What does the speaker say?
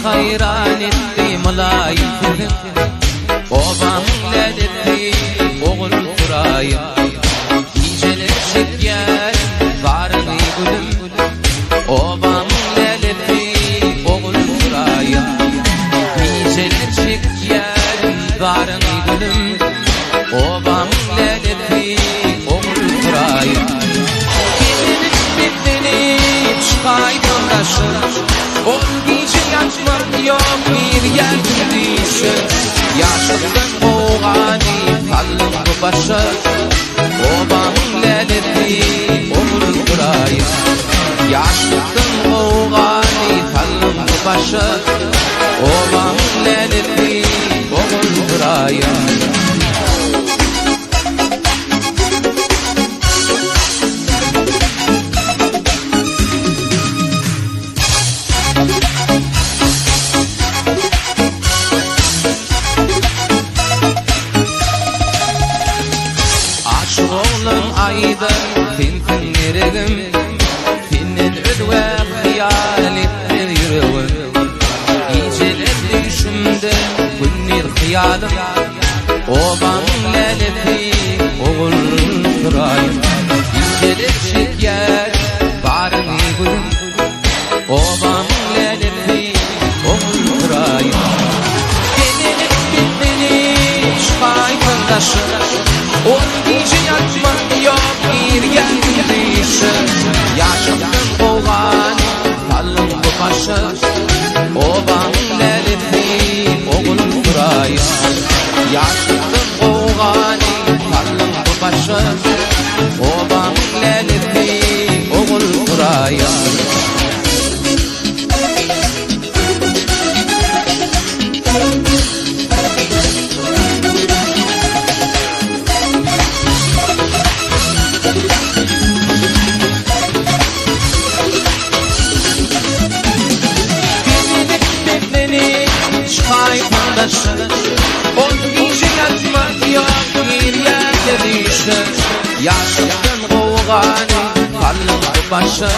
hayran etti mulayim film. Obam ledetti oğul turayım. Geceler çeker varını gülüm. Obam ledetti oğul turayım. Geceler çeker varını gülüm. Obam ledetti oğul turayım. Geceler beklenip çıkaydım taşır. Ol gece yatmak yok bir yer gidişim. Yaşlıktan boğani kallım bu başı. Obam ledetti oğul turayım. Yaşlıktan boğani kallım bu başı. Obam ledetti oğul turayım. Ayda fin yeregim finin ödve hayal ettir yüreğim. Geceler düşümde günnir hıyalım. Obam ledetti oğul turayım. Geceler çeker varını gülüm. Obam ledetti oğul turayım. Gelip gitmeni çıkaydım taşır. Ol gece yatmak yok bir yer gidişim. Yaşamdan boğan kallım bu başı. Obam ledetti oğul turayım. Yaşamdan boğan kallım bu başı. Obam ledetti oğul turayım. Ol gece yatmak yok bir yerde düşür. Yaşlıktan boğani kallım bu başı.